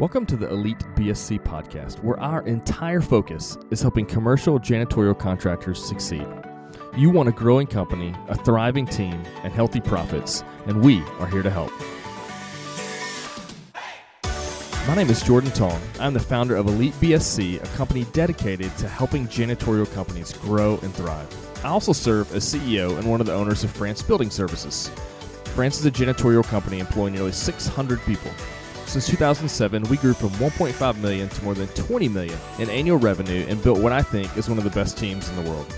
Welcome to the Elite BSC podcast, where our entire focus is helping commercial janitorial contractors succeed. You want a growing company, a thriving team, and healthy profits, and we are here to help. My name is Jordan Tong. I'm the founder of Elite BSC, a company dedicated to helping janitorial companies grow and thrive. I also serve as CEO and one of the owners of France Building Services. France is a janitorial company employing nearly 600 people. Since 2007, we grew from 1.5 million to more than 20 million in annual revenue and built what I think is one of the best teams in the world.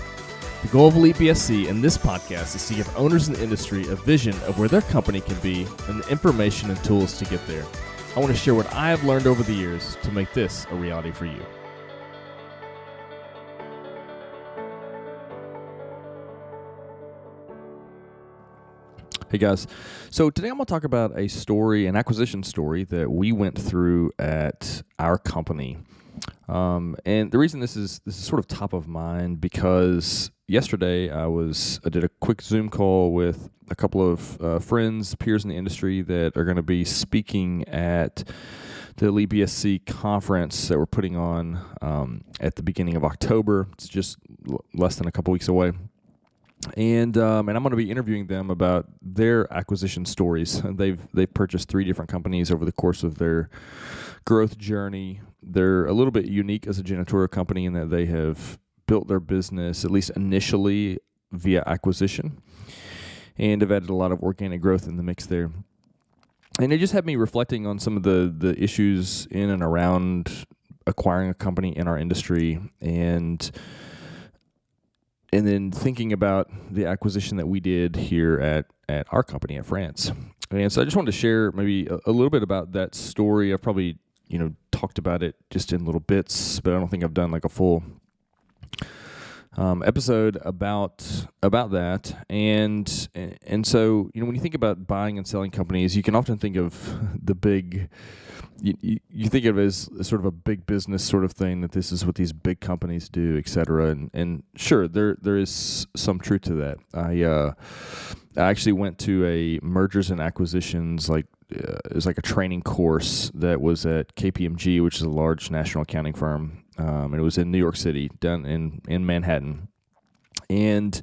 The goal of Elite BSC and this podcast is to give owners in the industry a vision of where their company can be and the information and tools to get there. I want to share what I have learned over the years to make this a reality for you. Hey guys, so today I'm going to talk about a story, an acquisition story that we went through at our company. And the reason this is sort of top of mind because yesterday I did a quick Zoom call with a couple of friends, peers in the industry that are going to be speaking at the Elite BSC conference that we're putting on at the beginning of October. It's just less than a couple weeks away. And I'm going to be interviewing them about their acquisition stories. They've purchased 3 different companies over the course of their growth journey. They're a little bit unique as a janitorial company in that they have built their business, at least initially, via acquisition, and have added a lot of organic growth in the mix there. And it just had me reflecting on some of the issues in and around acquiring a company in our industry, and then thinking about the acquisition that we did here at our company at France. And so I just wanted to share maybe a little bit about that story. I've probably, talked about it just in little bits, but I don't think I've done like a full episode about that. And so, when you think about buying and selling companies, you can often think of the big, you think of it as sort of a big business sort of thing, that this is what these big companies do, et cetera. And sure, there is some truth to that. I actually went to a mergers and acquisitions, it was like a training course that was at KPMG, which is a large national accounting firm. And it was in New York City, down in Manhattan. And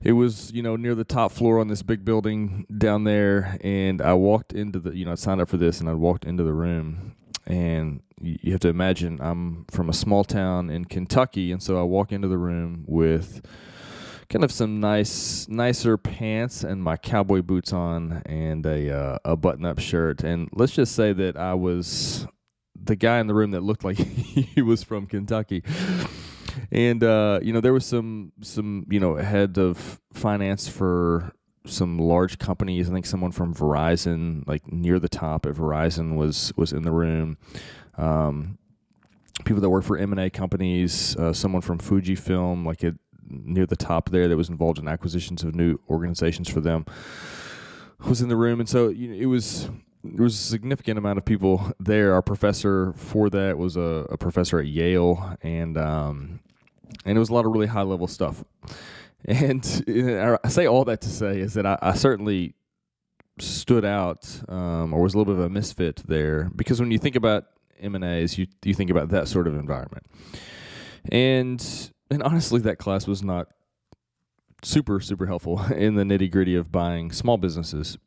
it was, near the top floor on this big building down there. And I walked into I signed up for this, and I walked into the room. And you have to imagine I'm from a small town in Kentucky. And so I walk into the room with kind of some nicer pants and my cowboy boots on and a button-up shirt. And let's just say that I was the guy in the room that looked like he was from Kentucky. And, there was some head of finance for some large companies. I think someone from Verizon, like near the top at Verizon was in the room. People that work for M&A companies, someone from Fujifilm, near the top there that was involved in acquisitions of new organizations for them, was in the room. And so, there was a significant amount of people there. Our professor for that was a professor at Yale, and it was a lot of really high-level stuff. And I say all that to say is that I certainly stood out, or was a little bit of a misfit there, because when you think about M&As, you think about that sort of environment. And honestly, that class was not super, super helpful in the nitty-gritty of buying small businesses.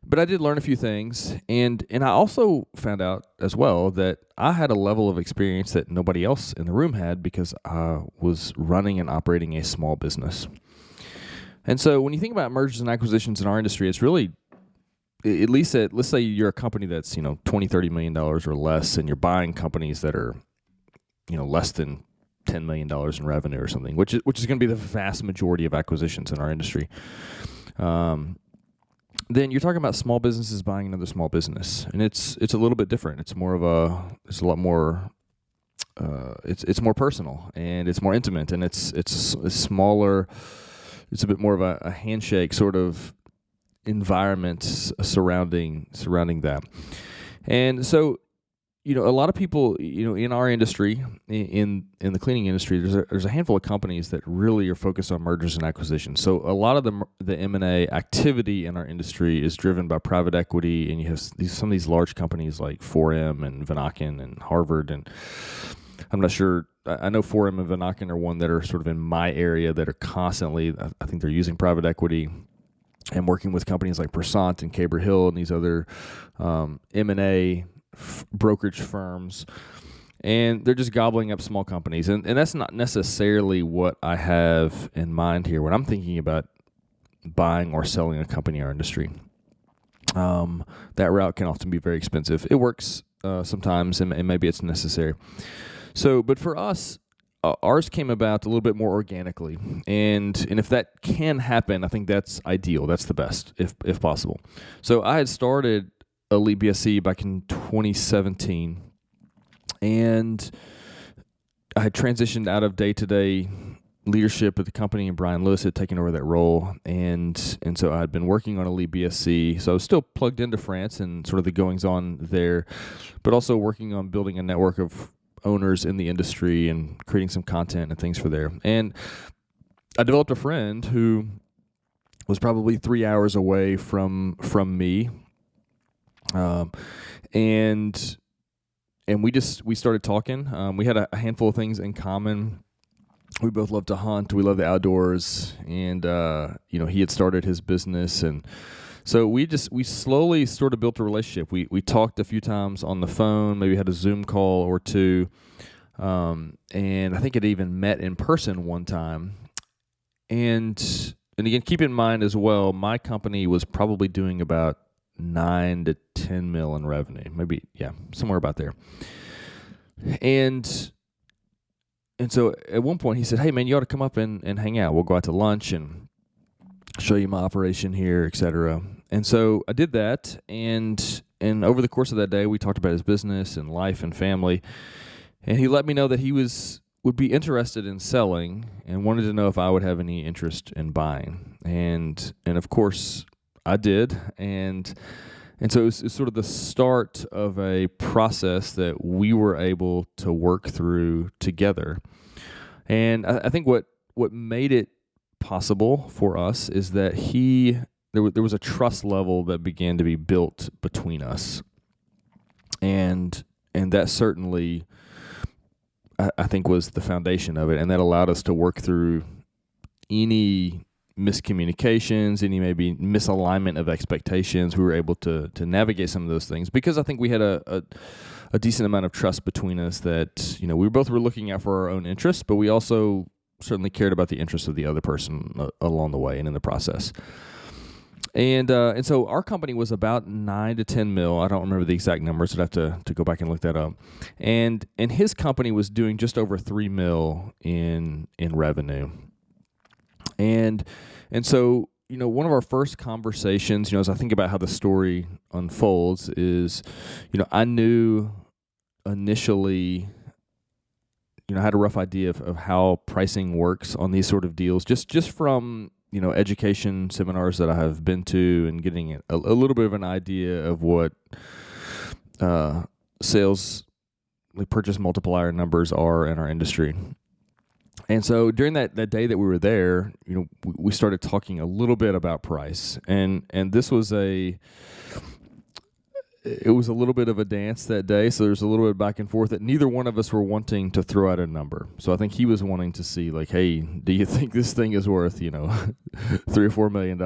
But I did learn a few things, and I also found out as well that I had a level of experience that nobody else in the room had, because I was running and operating a small business. And so when you think about mergers and acquisitions in our industry, it's really, at least let's say you're a company that's, $20, $30 million or less, and you're buying companies that are, less than $10 million in revenue or something, which is going to be the vast majority of acquisitions in our industry. Then you're talking about small businesses buying another small business, and it's a little bit different. It's more of it's a lot more, it's more personal, and it's more intimate, and it's smaller. It's a bit more of a handshake sort of environment surrounding that. And so, a lot of people, in our industry, in the cleaning industry, there's a handful of companies that really are focused on mergers and acquisitions. So a lot of the M&A activity in our industry is driven by private equity, and you have some of these large companies like 4M and Vanaken and Harvard, and I'm not sure. I know 4M and Vanaken are one that are sort of in my area that are constantly, I think they're using private equity and working with companies like Persant and Caber Hill and these other M&A brokerage firms, and they're just gobbling up small companies. And that's not necessarily what I have in mind here when I'm thinking about buying or selling a company or industry. That route can often be very expensive. It works sometimes, and maybe it's necessary. So, but for us, ours came about a little bit more organically, and if that can happen, I think that's ideal. That's the best, if possible. So I had started Elite BSC back in 2017, and I had transitioned out of day-to-day leadership at the company, and Brian Lewis had taken over that role, and so I had been working on Elite BSC. So I was still plugged into France and sort of the goings-on there, but also working on building a network of owners in the industry and creating some content and things for there. And I developed a friend who was probably 3 hours away from me, and we started talking. We had a handful of things in common. We both love to hunt. We love the outdoors, and he had started his business, and so we slowly sort of built a relationship. We talked a few times on the phone, maybe had a Zoom call or two, and I think it even met in person one time. And again, keep in mind as well, my company was probably doing about 9 to 10 mil in revenue, maybe, somewhere about there. And so at one point he said, "Hey man, you ought to come up and hang out. We'll go out to lunch and show you my operation here, etc." And so I did that, and over the course of that day, we talked about his business and life and family, and he let me know that he would be interested in selling and wanted to know if I would have any interest in buying. And of course I did, and so it was sort of the start of a process that we were able to work through together. And I think what made it possible for us is that there was a trust level that began to be built between us, and that certainly I think was the foundation of it, and that allowed us to work through any miscommunications, any maybe misalignment of expectations. We were able to navigate some of those things because I think we had a decent amount of trust between us that we both were looking out for our own interests, but we also certainly cared about the interests of the other person along the way and in the process. And so our company was about 9 to 10 mil. I don't remember the exact numbers. I'd have to go back and look that up. And his company was doing just over 3 mil in revenue. And so, one of our first conversations, as I think about how the story unfolds is, I knew initially, I had a rough idea of how pricing works on these sort of deals, just from education seminars that I have been to and getting a little bit of an idea of what sales purchase multiplier numbers are in our industry. And so during that day that we were there, we started talking a little bit about price, and this was it was a little bit of a dance that day. So there's a little bit back and forth that neither one of us were wanting to throw out a number. So I think he was wanting to see hey, do you think this thing is worth, $3 or $4 million?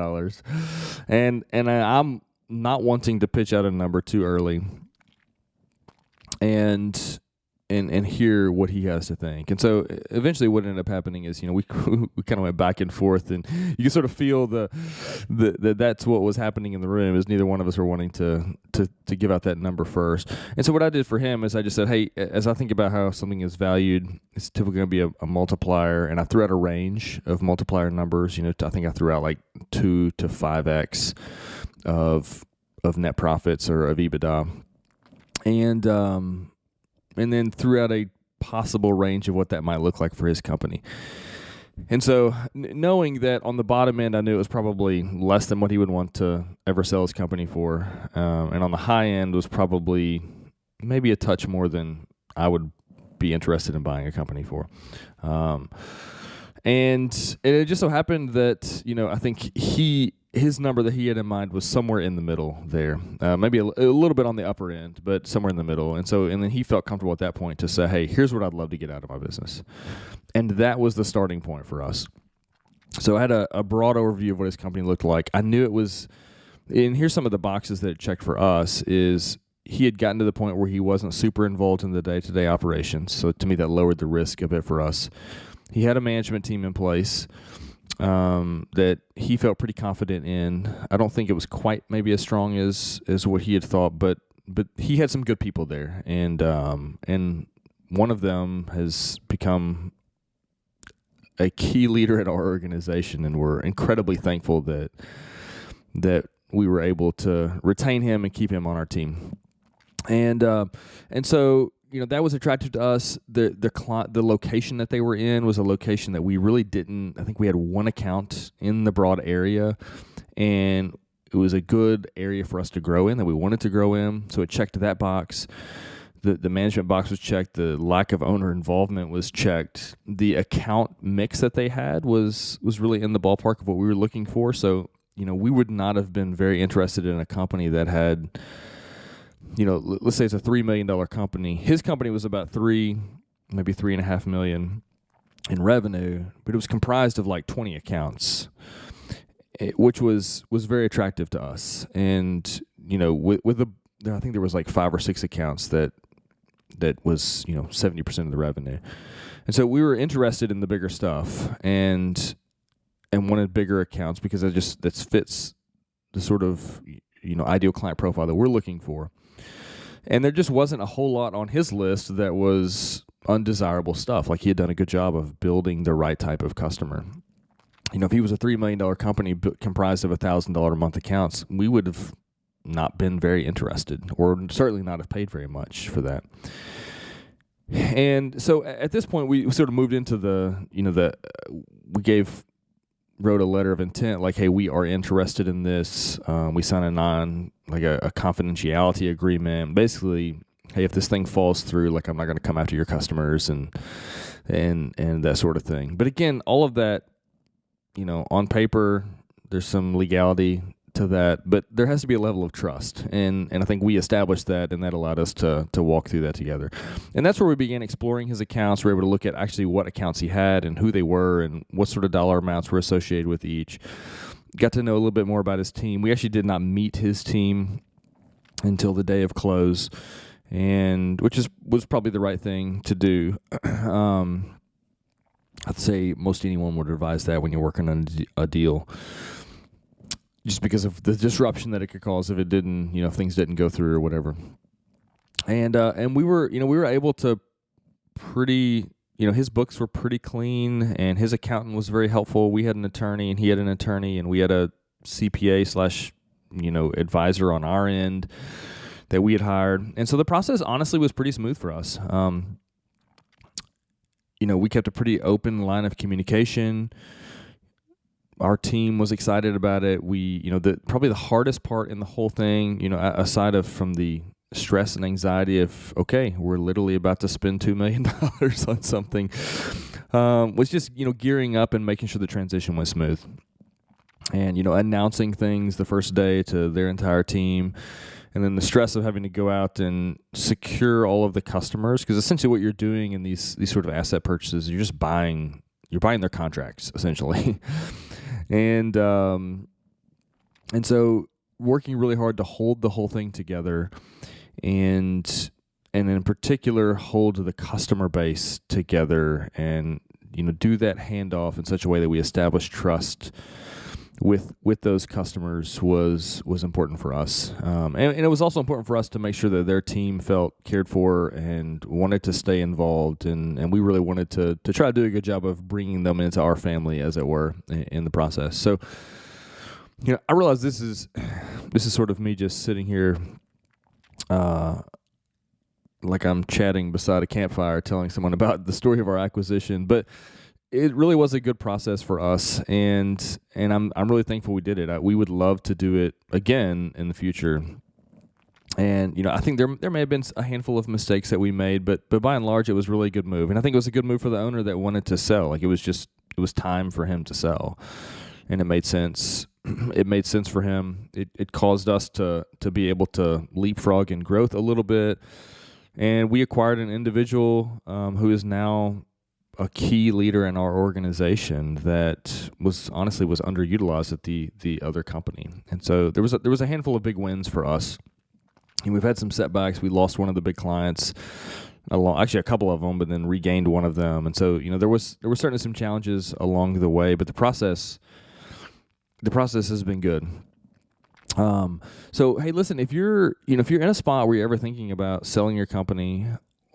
And I'm not wanting to pitch out a number too early and hear what he has to think. And so eventually what ended up happening is, we kind of went back and forth, and you can sort of feel that's what was happening in the room, is neither one of us were wanting to give out that number first. And so what I did for him is I just said, hey, as I think about how something is valued, it's typically going to be a multiplier, and I threw out a range of multiplier numbers. I think I threw out 2 to 5x of net profits or of EBITDA. And then threw out a possible range of what that might look like for his company. And so knowing that on the bottom end, I knew it was probably less than what he would want to ever sell his company for. And on the high end was probably, maybe a touch more than I would be interested in buying a company for. And it just so happened that, I think his number that he had in mind was somewhere in the middle there, maybe a little bit on the upper end, but somewhere in the middle. And then he felt comfortable at that point to say, hey, here's what I'd love to get out of my business. And that was the starting point for us. So I had a broad overview of what his company looked like. I knew it was, and here's some of the boxes that it checked for us, is he had gotten to the point where he wasn't super involved in the day-to-day operations. So to me, that lowered the risk a bit for us. He had a management team in place that he felt pretty confident in. I don't think it was quite maybe as strong as what he had thought, but he had some good people there, and one of them has become a key leader at our organization, and we're incredibly thankful that we were able to retain him and keep him on our team. And so that was attractive to us. The location that they were in was a location that we really didn't. I think we had one account in the broad area, and it was a good area for us to grow in, that we wanted to grow in. So it checked that box. The management box was checked. The lack of owner involvement was checked. The account mix that they had was really in the ballpark of what we were looking for. So we would not have been very interested in a company that had, let's say it's a $3 million company. His company was about maybe $3.5 million in revenue, but it was comprised of like 20 accounts, which was very attractive to us. And I think there was like 5 or 6 accounts that was 70% of the revenue, and so we were interested in the bigger stuff and wanted bigger accounts because that fits the sort of ideal client profile that we're looking for. And there just wasn't a whole lot on his list that was undesirable stuff. Like, he had done a good job of building the right type of customer. If he was a $3 million company comprised of $1,000 a month accounts, we would have not been very interested, or certainly not have paid very much for that. And so at this point, we sort of moved into wrote a letter of intent, like, hey, we are interested in this. We signed a confidentiality agreement. Basically, hey, if this thing falls through, like, I'm not going to come after your customers and that sort of thing. But again, all of that, on paper, there's some legality to that, but there has to be a level of trust, and I think we established that, and that allowed us to walk through that together. And that's where we began exploring his accounts. We were able to look at actually what accounts he had and who they were and what sort of dollar amounts were associated with each. Got to know a little bit more about his team. We actually did not meet his team until the day of close, and was probably the right thing to do. I'd say most anyone would advise that when you're working on a deal, just because of the disruption that it could cause if it didn't, if things didn't go through or whatever. And we were able to his books were pretty clean, and his accountant was very helpful. We had an attorney, and he had an attorney, and we had a CPA / advisor on our end that we had hired. And so the process honestly was pretty smooth for us. We kept a pretty open line of communication. Our team was excited about it. We, probably the hardest part in the whole thing, aside from the stress and anxiety of, okay, we're literally about to spend $2 million on something, was just, gearing up and making sure the transition went smooth. And, announcing things the first day to their entire team, and then the stress of having to go out and secure all of the customers, because essentially what you're doing in these sort of asset purchases, you're buying their contracts essentially. And so working really hard to hold the whole thing together, and in particular hold the customer base together, and do that handoff in such a way that we establish trust with those customers was important for us. And it was also important for us to make sure that their team felt cared for and wanted to stay involved, and we really wanted to try to do a good job of bringing them into our family, as it were, in the process. So, I realize this is sort of me just sitting here like I'm chatting beside a campfire telling someone about the story of our acquisition, but it really was a good process for us, and I'm really thankful we did it. We would love to do it again in the future, and And, I think there may have been a handful of mistakes that we made, but by and large, it was really a good move. And I think it was a good move for the owner that wanted to sell. Like, it was time for him to sell. And it made sense. It made sense for him. It caused us to be able to leapfrog in growth a little bit. And we acquired an individual who is now a key leader in our organization that was underutilized at the other company. And so there was a handful of big wins for us. And we've had some setbacks. We lost one of the big clients, actually a couple of them, but then regained one of them. And so, there were certainly some challenges along the way, but the process has been good. So hey, listen, if you're in a spot where you're ever thinking about selling your company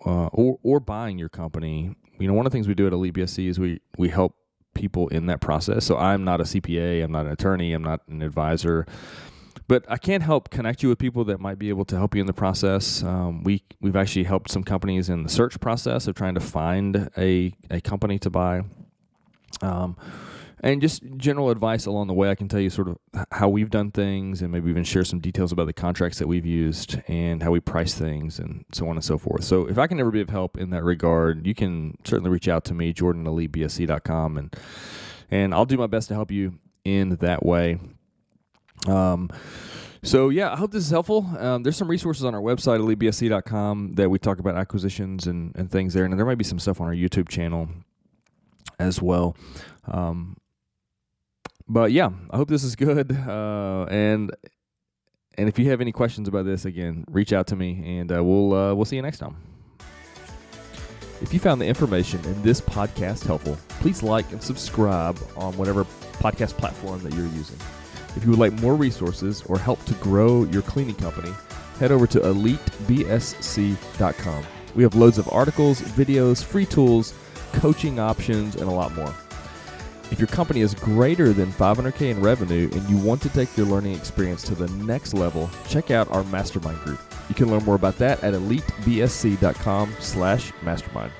or buying your company, one of the things we do at Elite BSC is we help people in that process. So I'm not a CPA, I'm not an attorney, I'm not an advisor, but I can help connect you with people that might be able to help you in the process. We've actually helped some companies in the search process of trying to find a company to buy. And just general advice along the way, I can tell you sort of how we've done things and maybe even share some details about the contracts that we've used and how we price things and so on and so forth. So if I can ever be of help in that regard, you can certainly reach out to me, jordan@elitebsc.com, and I'll do my best to help you in that way. So yeah, I hope this is helpful. There's some resources on our website, elitebsc.com, that we talk about acquisitions and things there. And there might be some stuff on our YouTube channel as well. But yeah, I hope this is good. And if you have any questions about this, again, reach out to me, and we'll see you next time. If you found the information in this podcast helpful, please like and subscribe on whatever podcast platform that you're using. If you would like more resources or help to grow your cleaning company, head over to elitebsc.com. We have loads of articles, videos, free tools, coaching options, and a lot more. If your company is greater than $500K in revenue and you want to take your learning experience to the next level, check out our mastermind group. You can learn more about that at elitebsc.com/mastermind.